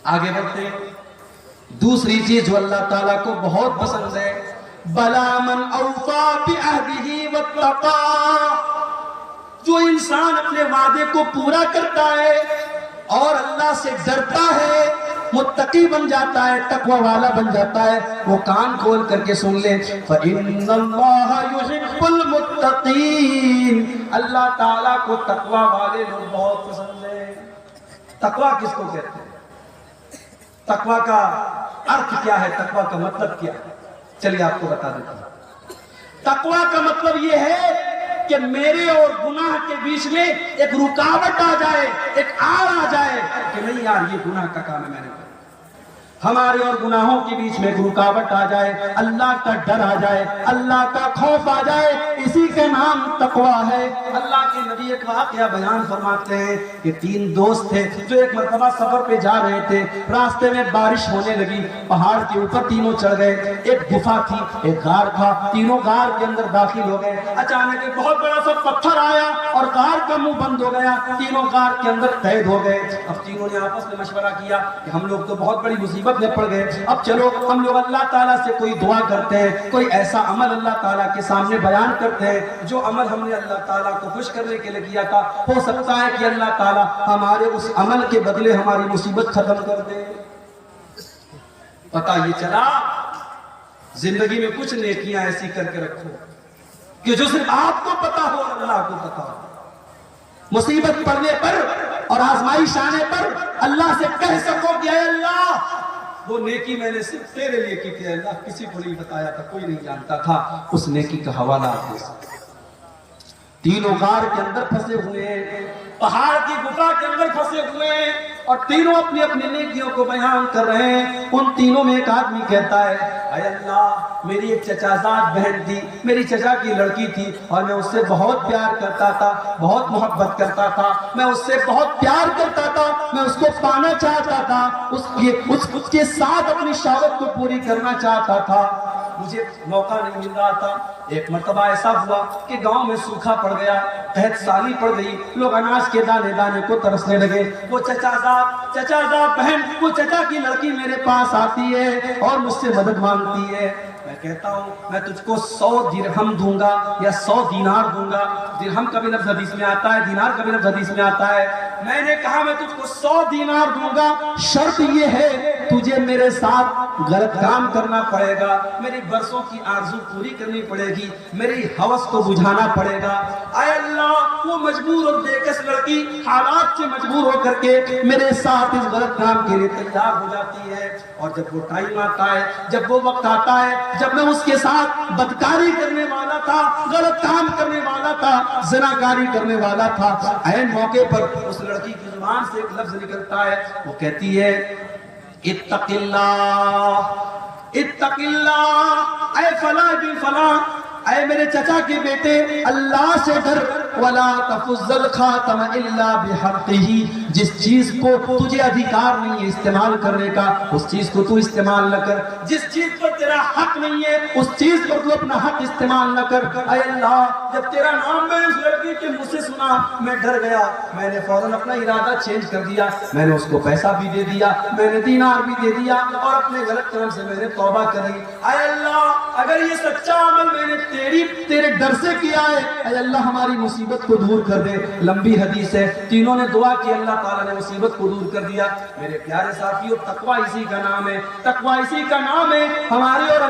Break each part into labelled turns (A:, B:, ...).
A: آگے بڑھتے ہیں. دوسری چیز جو اللہ تعالیٰ کو بہت پسند ہے، بلا من اوفا بعہدہ واتقی، جو انسان اپنے وعدے کو پورا کرتا ہے اور اللہ سے ڈرتا ہے، متقی بن جاتا ہے، تقوی والا بن جاتا ہے. وہ کان کھول کر کے سن لے، فإن اللہ یحب المتقین، اللہ تعالیٰ کو تقوی والے لوگ بہت پسند ہیں. تقوی کس کو کہتے ہیں؟ تقوی کا ارتھ کیا ہے؟ تقوی کا مطلب کیا ہے؟ چلیے آپ کو بتا دیتا ہوں. تقوی کا مطلب یہ ہے کہ میرے اور گناہ کے بیچ میں ایک رکاوٹ آ جائے، ایک آڑ آ جائے کہ نہیں یار یہ گناہ کا کام ہے، میں نے کرا. ہمارے اور گناہوں کے بیچ میں ایک رکاوٹ آ جائے، اللہ کا ڈر آ جائے، اللہ کا خوف آ جائے، اسی کا نام تقوی ہے. اللہ کے نبی ایک واقعہ بیان فرماتے ہیں کہ 3 دوست تھے جو ایک مرتبہ سفر پہ جا رہے تھے. راستے میں بارش ہونے لگی، پہاڑ کے اوپر تینوں چڑھ گئے. ایک گفا تھی، ایک غار تھا، تینوں غار کے اندر داخل ہو گئے. اچانک ایک بہت بڑا سا پتھر آیا اور غار کا منہ بند ہو گیا. تینوں غار کے اندر قید ہو گئے. اب تینوں نے آپس میں مشورہ کیا کہ ہم لوگ تو بہت بڑی مصیبت میں پڑ گئے، اب چلو ہم لوگ اللہ تعالیٰ سے کوئی دعا کرتے ہیں، کوئی ایسا عمل اللہ تعالیٰ کے سامنے بیان کرتے ہیں جو عمل ہم نے اللہ تعالیٰ کو خوش کرنے کے لیے کیا تھا. ہو سکتا ہے کہ اللہ تعالیٰ ہمارے اس عمل کے بدلے ہماری مصیبت ختم کر دے. پتہ یہ چلا زندگی میں کچھ نیکیاں ایسی کر کے رکھو کہ جو صرف آپ کو پتا ہو اور اللہ کو پتا ہو. مصیبت پڑنے پر اور آزمائش آنے پر اللہ سے کہہ سکو کہ اے اللہ وہ نیکی میں نے صرف تیرے لیے کی تھی، اللہ کسی کو نہیں بتایا تھا، کوئی نہیں جانتا تھا. اس نیکی کا حوالہ آپ دے سکتے. تینوں غار کے اندر پھنسے ہوئے ہیں، پہاڑ کی گفا کے اندر پھنسے ہوئے ہیں اور تینوں اپنی اپنی نیکیوں کو بیان کر رہے ہیں. ان تینوں میں ایک آدمی کہتا ہے اے اللہ میری ایک چچا زاد بہن تھی، میری چچا کی لڑکی تھی اور میں اس سے بہت پیار کرتا تھا، بہت محبت کرتا تھا، میں اس سے بہت پیار کرتا تھا، میں اس کو پانا چاہتا تھا، اس کے ساتھ اپنی شہوت کو پوری کرنا چاہتا تھا. مجھے موقع نہیں مل رہا تھا. ایک مرتبہ ایسا ہوا کہ گاؤں میں سوکھا پڑ گیا، قحط سالی پڑ گئی، لوگ اناج کے دانے دانے کو ترسنے لگے. وہ چچا زاد بہن، وہ چچا کی لڑکی میرے پاس آتی ہے اور مجھ سے مدد مانگتی ہے. میں کہتا ہوں میں تجھ کو 100 درہم دوں گا یا 100 دینار دوں گا. درہم کا بھی لفظ حدیث میں آتا ہے، دینار کا بھی لفظ حدیث میں آتا ہے. میں نے کہا میں تجھ کو 100 دینار دوں گا، شرط یہ ہے تجھے میرے ساتھ غلط کام کرنا پڑے گا، میری برسوں کی آرزو پوری کرنی پڑے گی، میری ہوس کو بجھانا پڑے گا. اے اللہ وہ مجبور اور بےکس لڑکی حالات سے مجبور ہو کر کے میرے ساتھ اس غلط کام کے لیے تیار ہو جاتی ہے. اور جب وہ ٹائم آتا ہے، جب وہ وقت آتا ہے جب میں اس کے ساتھ بدکاری کرنے والا تھا، غلط کام کرنے والا تھا، زناکاری کرنے والا تھا، عین موقع پر اس لڑکی کی زبان سے ایک لفظ نکلتا ہے، وہ کہتی ہے اتق اللہ، اتق اللہ، اے فلاں بن فلاں، اے میرے چچا کے بیٹے اللہ سے ڈر. ولا تفض الخاتم الا بحقہ، جس چیز کو تجھے ادھیکار نہیں ہے استعمال کرنے کا اس چیز کو تو استعمال نہ کر، جس چیز پر تیرا حق نہیں ہے اس چیز پر تو اپنا حق استعمال نہ کر. اے اللہ جب تیرا نام میں اس لڑکی کے منہ سے سنا میں ڈر گیا، میں نے فوراً اپنا ارادہ چینج کر دیا، میں نے اس کو پیسہ بھی دے دیا، میں نے دینار بھی دے دیا اور اپنے غلط کام سے میں نے توبہ کری. اے اللہ اگر یہ سچا عمل میں نے تیرے ڈر سے کیا ہے، اے اللہ ہماری مصیبت کو دور کر دے. لمبی حدیث ہے، تینوں نے دعا کی، اللہ تعالیٰ نے مصیبت کو دور کر دیا. میرے پیارے ساتھیو تقوی اسی کا نام ہے، تقوی اسی کا نام ہے. ہمارے اور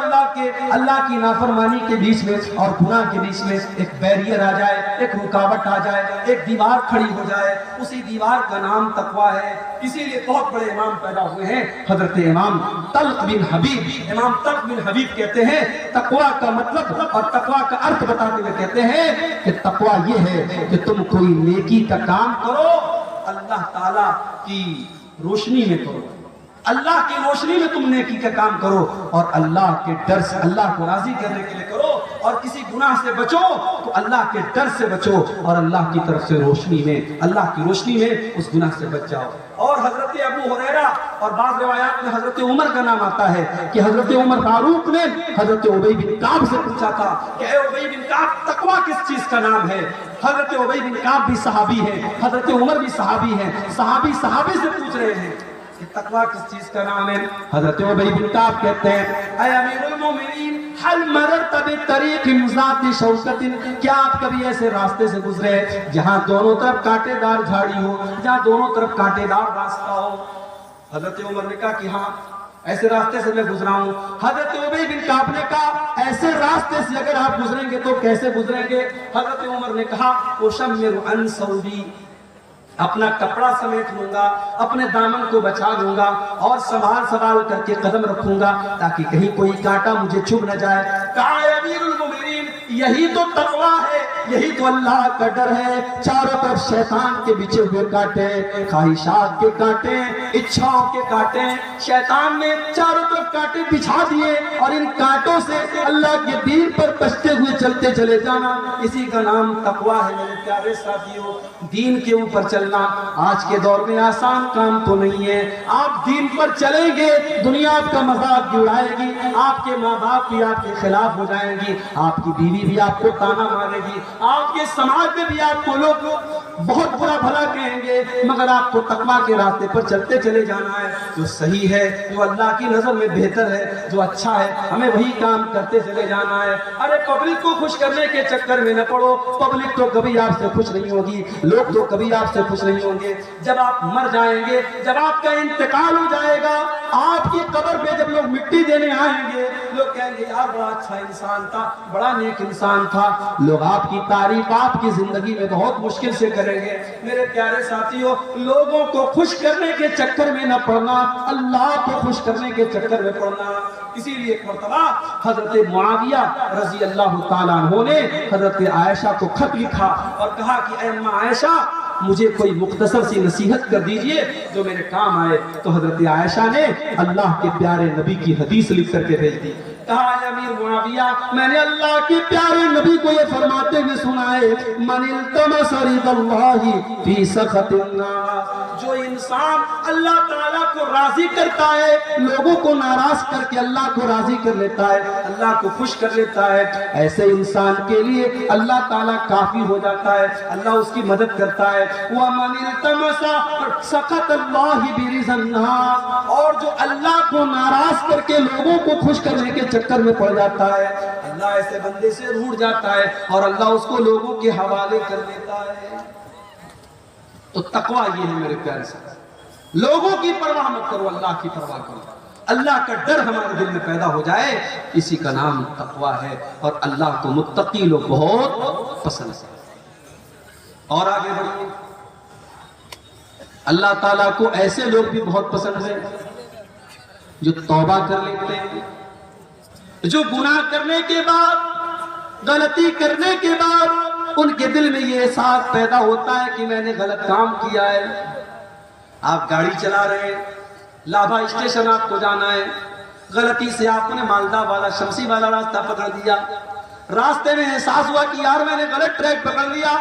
A: اللہ کی نافرمانی کے بیچ میں اور گناہ کے بیچ میں ایک بیریئر آ جائے، ایک رکاوٹ آ جائے، ایک دیوار کھڑی ہو جائے، اسی دیوار کا نام تقوی ہے. اسی لیے بہت بڑے امام پیدا ہوئے ہیں، حضرت امام طلق بن حبیب. امام طلق بن حبیب کہتے ہیں تقوی کا مطلب اور تقوی کا ارتھ بتاتے ہوئے کہتے ہیں کہ تقوی یہ ہے کہ تم کوئی نیکی کا کام کرو اللہ تعالیٰ کی روشنی میں کرو، اللہ کی روشنی میں تم نیکی کا کام کرو اور اللہ کے ڈر سے، اللہ کو راضی کرنے کے لیے کرو. اور کسی گناہ سے بچو تو اللہ کے ڈر سے بچو اور اللہ کی طرف سے روشنی میں، اللہ کی روشنی میں اس گناہ سے بچ جاؤ. اور حضرت ابو ہریرہ اور بعض روایات میں حضرت عمر کا نام آتا ہے کہ حضرت عمر فاروق نے حضرت ابی بن کعب سے پوچھا تھا کہ اے ابی بن کعب تقوی کس چیز کا نام ہے؟ حضرت ابی بن کعب بھی صحابی ہے، حضرت عمر بھی صحابی ہے، صحابی سے پوچھ رہے ہیں. کہ تقوی کس چیز کا نام ہے؟ حضرت ابی بن کعب کہتے ہیں اے امیر المومنین حل مررت بطریق ذات شوکۃ، کیا آپ کبھی ایسے راستے سے گزرے جہاں دونوں طرف کانٹے دار جھاڑی ہو، جہاں دونوں طرف کانٹے دار راستہ ہو؟ حضرت عمر نے کہا کہ ہاں ایسے راستے سے میں گزرا ہوں۔ حضرت ابی بن کعب نے کہا ایسے راستے سے اگر آپ گزریں گے تو کیسے گزریں گے؟ حضرت عمر نے کہا اشمر عن ثوبی، اپنا کپڑا سمیٹ لوں گا، اپنے دامن کو بچا لوں گا اور سنبھال کر کے قدم رکھوں گا تاکہ کہیں کوئی کانٹا مجھے چبھ نہ جائے۔ کہا اے امیر المومنین یہی تو تقویٰ ہے، یہی تو اللہ کا ڈر ہے۔ چاروں طرف شیطان کے بچھے ہوئے کانٹے، خواہشات کے کانٹے، اچھاؤں کے کانٹے، شیطان نے چاروں طرف کانٹے بچھا دیے اور ان کانٹوں سے اللہ کے دین پر بچتے ہوئے چلتے چلے جانا، اسی کا نام تقویٰ ہے۔ میرے پیارے ساتھیوں، دین کے اوپر چلنا آج کے دور میں آسان کام تو نہیں ہے۔ آپ دین پر چلیں گے، دنیا آپ کا مذاق بھی اڑائے گی، آپ کے ماں باپ بھی آپ کے خلاف ہو جائیں گی، آپ کی بیوی بھی آپ کو تانا مارے گی، آپ کے سماج میں بھی آپ کو لوگ بہت برا بھلا کہیں گے، مگر آپ کو تقویٰ کے راستے پر چلتے چلے جانا ہے۔ جو صحیح ہے، جو اللہ کی نظر میں بہتر ہے، جو اچھا ہے، ہمیں وہی کام کرتے چلے جانا ہے۔ ارے پبلک کو خوش کرنے کے چکر میں نہ پڑو، پبلک تو کبھی آپ سے خوش نہیں ہوگی، لوگ تو کبھی آپ سے خوش نہیں ہوں گے۔ جب آپ مر جائیں گے، جب آپ کا انتقال ہو جائے گا، آپ کی قبر پہ جب لوگ مٹی دینے آئیں گے، لوگ کہیں گے یار بڑا اچھا انسان تھا، بڑا نیک انسان تھا۔ لوگ آپ کی تعریف آپ کی زندگی میں بہت مشکل سے کریں گے۔ میرے پیارے ساتھیوں، لوگوں کو خوش کرنے کے چکر میں نہ پڑنا، اللہ کو خوش کرنے کے چکر میں پڑنا۔ اسی لیے ایک مرتبہ حضرت معاویہ رضی اللہ تعالیٰ عنہ نے حضرت عائشہ کو خط لکھا اور کہا کہ اے اماں عائشہ مجھے کوئی مختصر سی نصیحت کر دیجئے جو میرے کام آئے۔ تو حضرت عائشہ نے اللہ کے پیارے نبی کی حدیث لکھ کر کے بھیج دی۔ کہا اے امیر معاویہ میں نے اللہ کے پیارے نبی کو یہ فرماتے ہوئے سنا ہے من التمس رضا اللہ فی سخط الناس، جو انسان اللہ تعالیٰ کو راضی کرتا ہے، لوگوں کو ناراض کر کے اللہ کو راضی کر لیتا ہے، اللہ کو خوش کر لیتا ہے، ایسے انسان کے لیے اللہ تعالیٰ کافی ہو جاتا ہے، اللہ اس کی مدد کرتا ہے۔ وَمَنِ الْتَمَسَ سَخَطَ اللَّهِ بِرِضَى النَّاسِ، اور جو اللہ کو ناراض کر کے لوگوں کو خوش کرنے کے چکر میں پڑ جاتا ہے، اللہ ایسے بندے سے روٹھ جاتا ہے اور اللہ اس کو لوگوں کے حوالے کر دیتا ہے۔ تو تقویٰ یہ ہے میرے پیارے سے، لوگوں کی پرواہ مت کرو، اللہ کی پرواہ کرو، اللہ کا ڈر ہمارے دل میں پیدا ہو جائے، اسی کا نام تقویٰ ہے، اور اللہ کو متقی لوگ بہت پسند ہے۔ اور آگے بڑھیے، اللہ تعالیٰ کو ایسے لوگ بھی بہت پسند ہیں جو توبہ کر لیتے ہیں، جو گناہ کرنے کے بعد، غلطی کرنے کے بعد ان کے دل میں یہ احساس پیدا ہوتا ہے کہ میں نے غلط کام کیا ہے۔ آپ گاڑی چلا رہے ہیں، لابھا اسٹیشن آپ کو جانا ہے، غلطی سے آپ نے مالدہ والا شمسی والا راستہ پکڑ دیا، راستے میں احساس ہوا کہ یار میں نے غلط ٹریک پکڑ لیا،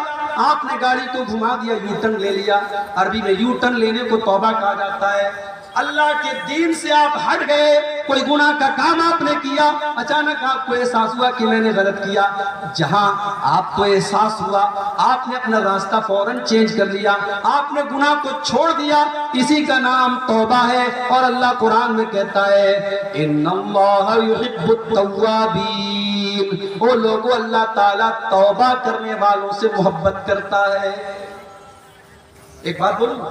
A: آپ نے گاڑی کو گھما دیا، یو ٹرن لے لیا۔ عربی میں یو ٹرن لینے کو توبہ کہا جاتا ہے۔ اللہ کے دین سے آپ ہٹ گئے، کوئی گناہ کا کام آپ نے کیا، اچانک آپ کو احساس ہوا کہ میں نے غلط کیا، جہاں آپ کو احساس ہوا آپ نے اپنا راستہ فوراً چینج کر لیا، آپ نے گناہ کو چھوڑ دیا، اسی کا نام توبہ ہے۔ اور اللہ قرآن میں کہتا ہے ان اللہ یحب التوابین، وہ لوگوں اللہ تعالیٰ توبہ کرنے والوں سے محبت کرتا ہے۔ ایک بات بولوں،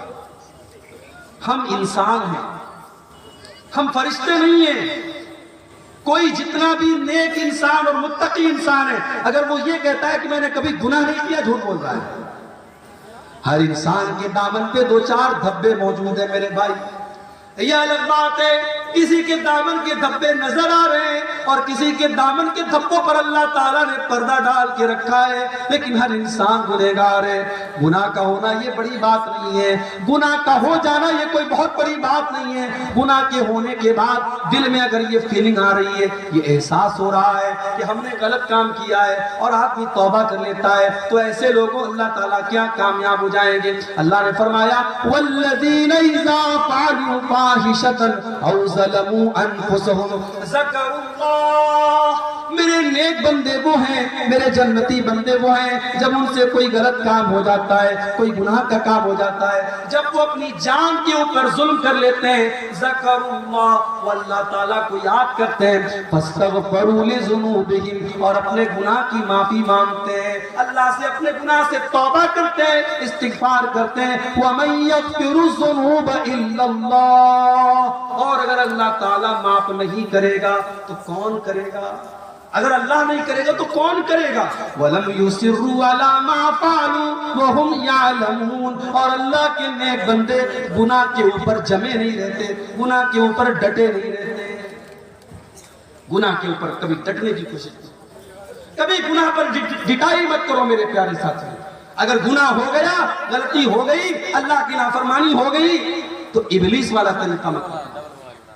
A: ہم انسان ہیں، ہم فرشتے نہیں ہیں۔ کوئی جتنا بھی نیک انسان اور متقی انسان ہے، اگر وہ یہ کہتا ہے کہ میں نے کبھی گناہ نہیں کیا، جھوٹ بول رہا ہے۔ ہر انسان کے دامن پہ دو چار دھبے موجود ہیں میرے بھائی، یہ الگ بات ہے کسی کے دامن کے دھبے نظر آ رہے ہیں اور کسی کے دامن کے دھبوں پر اللہ تعالیٰ نے پردہ ڈال کے رکھا ہے، لیکن ہر انسان گنہگار ہے۔ گناہ کا ہونا یہ بڑی بات نہیں ہے، گناہ کا ہو جانا یہ کوئی بہت بڑی بات نہیں ہے۔ گناہ کے ہونے کے بعد دل میں اگر یہ فیلنگ آ رہی ہے، یہ احساس ہو رہا ہے کہ ہم نے غلط کام کیا ہے اور آدمی توبہ کر لیتا ہے، تو ایسے لوگوں اللہ تعالیٰ کیا کامیاب ہو جائیں گے۔ اللہ نے فرمایا والذین اذا فعلوا فاحشۃ او ظلموا انفسهم ذکروا اللہ میرے نیک بندے وہ ہیں، میرے جنتی بندے وہ ہیں جب ان سے کوئی غلط کام ہو جاتا ہے، کوئی گناہ کا کام ہو جاتا ہے، جب وہ اپنی جان کے اوپر ظلم کر لیتے ہیں، ذکر اللہ، وہ اللہ تعالیٰ کو یاد کرتے ہیں، فاستغفروا لذنوبہم، اور اپنے گناہ کی معافی مانگتے ہیں، اللہ سے اپنے گناہ سے توبہ کرتے ہیں، استغفار کرتے ہیں، وَمَن يَغْفِرُ الذُّنُوبَ إِلَّا اللَّهُ، اور اگر اللہ تعالیٰ معاف نہیں کرے گا تو کون کرے گا؟ اگر اللہ نہیں کرے گا تو کون کرے گا؟ وَلَمْ يُصِرُّوا عَلَىٰ مَا فَعَلُوا وَهُمْ يَعْلَمُونَ، اور اللہ کے نیک بندے گناہ کے اوپر جمے نہیں رہتے، گناہ کے اوپر ڈٹے نہیں رہتے، گناہ کے اوپر کبھی ڈٹنے کی کوشش کرو، کبھی گناہ پر ڈٹائی مت کرو میرے پیارے ساتھی۔ اگر گناہ ہو گیا، غلطی ہو گئی، اللہ کی نافرمانی ہو گئی تو ابلیس والا طریقہ مت کرو۔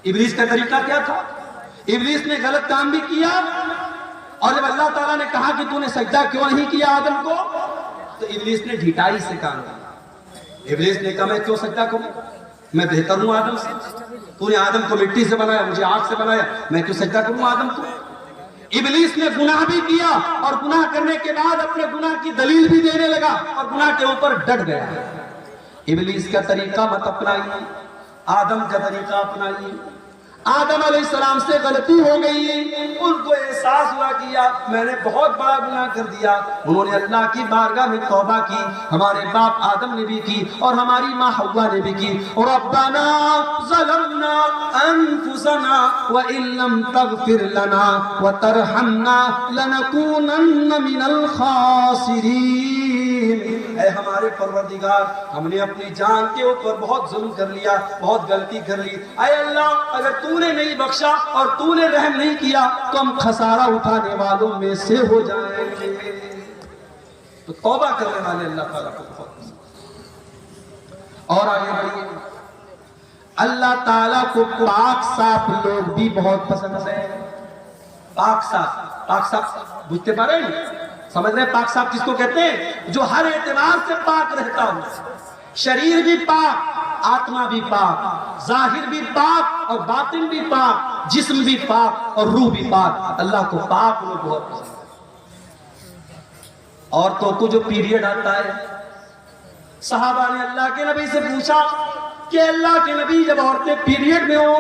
A: ابلیس کا طریقہ کیا تھا؟ ابلیس نے غلط کام بھی کیا، اور جب اللہ تعالیٰ نے کہا کہ تو نے سجدہ کیوں نہیں کیا آدم کو، تو ابلیس نے ڈھٹائی سے کام کیا۔ ابلیس نے کہا میں کیوں سجدہ کروں، میں بہتر ہوں آدم سے، تو نے آدم کو مٹی سے بنایا، مجھے آگ سے بنایا، میں کیوں سجدہ کروں آدم کو۔ ابلیس نے گناہ بھی کیا، اور گناہ کرنے کے بعد اپنے گناہ کی دلیل بھی دینے لگا، اور گناہ کے اوپر ڈٹ گیا۔ ابلیس کا طریقہ مت اپنائیے، آدم کا طریقہ اپنائیے۔ آدم علیہ السلام سے غلطی ہو گئی، ان کو احساس ہوا کہ یار میں نے بہت بڑا گناہ کر دیا، انہوں نے اللہ کی بارگاہ میں توبہ کی، ہمارے باپ آدم نے بھی کی اور ہماری ماں حوا نے بھی کی، ربنا ظلمنا انفسنا وان لم تغفر لنا وترحمنا لنکونن من الخاسرین، اے ہمارے پروردگار ہم نے اپنی جان کے اوپر بہت ظلم کر لیا، بہت غلطی کر لی، اے اللہ اگر تو نے نہیں بخشا اور تو نے رحم نہیں کیا تو ہم خسارہ اٹھانے والوں میں سے ہو جائیں گے۔ تو توبہ کرنے والے اللہ تعالیٰ کو بہت پسند۔ اور آگے بڑھیے، اللہ تعالیٰ کو پاک صاف لوگ بھی بہت پسند ہیں۔ پاک صاف، پاک صاف بجھتے پا رہے ہیں، سمجھ رہے ہیں پاک صاف کس کو کہتے ہیں؟ جو ہر اعتبار سے پاک رہتا ہو، شریر بھی پاک، آتما بھی پاک، ظاہر بھی پاک اور باطن بھی پاک، جسم بھی پاک اور روح بھی پاک۔ اللہ کو پاک لوگ بہت پسند ہے۔ عورتوں کو جو پیریڈ آتا ہے، صحابہ نے اللہ کے نبی سے پوچھا کہ اللہ کے نبی جب عورتیں پیریڈ میں ہوں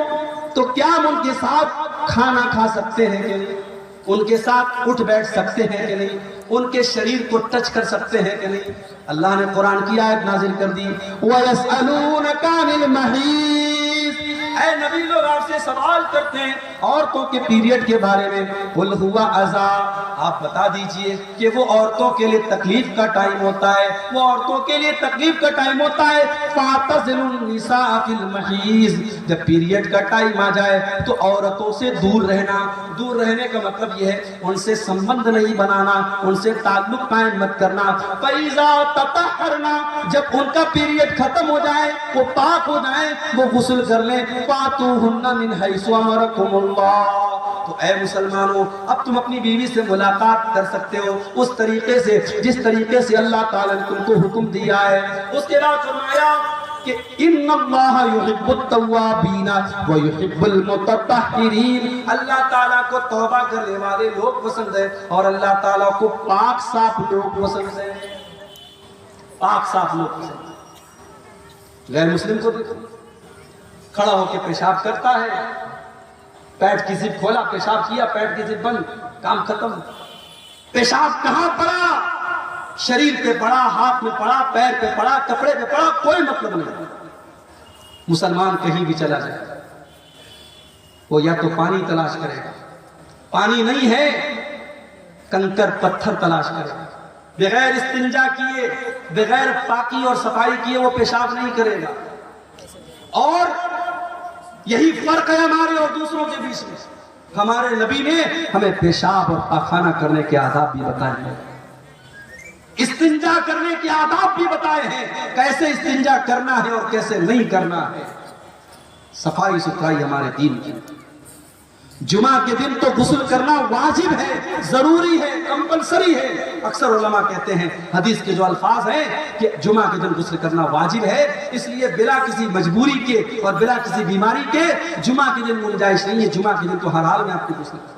A: تو کیا ہم ان کے ساتھ کھانا کھا سکتے ہیں کہ نہیں، ان کے ساتھ اٹھ بیٹھ سکتے ہیں کہ نہیں، ان کے شریر کو ٹچ کر سکتے ہیں کہ نہیں؟ اللہ نے قرآن کی آیت نازل کر دی، وَيَسْأَلُونَكَ عَنِ الْمَحِيضِ، اے نبی لوگ آپ سے سوال کرتے ہیں عورتوں کے پیریڈ کے بارے میں، قُلْ هُوَ عَذَابٌ، آپ بتا دیجئے کہ وہ عورتوں کے لیے تکلیف کا ٹائم ہوتا ہے، وہ عورتوں کے لیے تکلیف کا ٹائم ہوتا ہے، فَاعْتَزِلُوا النِّسَاءَ فِي الْمَحِيضِ، جب پیریڈ کا ٹائم آ جائے تو عورتوں سے دور رہنا۔ دور رہنے کا مطلب یہ ہے ان سے سمبند نہیں بنانا، ان سے تعلق قائم مت کرنا۔ فَإِذَا تَطَهَّرْنَا، جب ان کا پیریڈ ختم ہو جائے، وہ پاک ہو جائیں، وہ غسل کر لیں، فَاتُوهُنَّ مِنْ حَيْثُ أَمَرَكُمُ اللَّهُ، تو اے مسلمانوں اب تم اپنی بیوی سے ملاقات کر سکتے ہو اس طریقے سے جس طریقے سے اللہ تعالیٰ نے تم کو حکم دیا ہے۔ اس کے بعد فرمایا کہ ان اللہ یحب التوابین ویحب المتطہرین، اللہ تعالیٰ کو توبہ کرنے والے لوگ پسند ہیں اور اللہ تعالیٰ کو پاک صاف لوگ پسند ہیں۔ پاک صاف لوگ پسند ہیں۔ غیر مسلم کو دیکھو، کھڑا ہو کے پیشاب کرتا ہے، پیٹ کی زپ کھولا، پیشاب کیا، پیٹ کی زپ بند، کام ختم۔ پیشاب کہاں پڑا؟ شریر پہ پڑا، ہاتھ میں پڑا، پیر پہ پڑا، کپڑے پہ پڑا، کوئی مطلب نہیں۔ مسلمان کہیں بھی چلا جائے وہ یا تو پانی تلاش کرے گا، پانی نہیں ہے کنکر پتھر تلاش کرے گا، بغیر استنجا کیے، بغیر پاکی اور صفائی کیے وہ پیشاب نہیں کرے گا۔ اور یہی فرق ہے ہمارے اور دوسروں کے بیچ میں۔ ہمارے نبی نے ہمیں پیشاب اور پاخانہ کرنے کے آداب بھی بتائے ہیں، استنجا کرنے کے آداب بھی بتائے ہیں، کیسے استنجا کرنا ہے اور کیسے نہیں کرنا ہے۔ صفائی ستھرائی ہمارے دین کی۔ جمعہ کے دن تو غسل کرنا واجب ہے، ضروری ہے، کمپلسری ہے۔ اکثر علماء کہتے ہیں حدیث کے جو الفاظ ہیں کہ جمعہ کے دن غسل کرنا واجب ہے، اس لیے بلا کسی مجبوری کے اور بلا کسی بیماری کے جمعہ کے دن گنجائش نہیں ہے، جمعہ کے دن تو ہر حال میں آپ کو غسل کرنا۔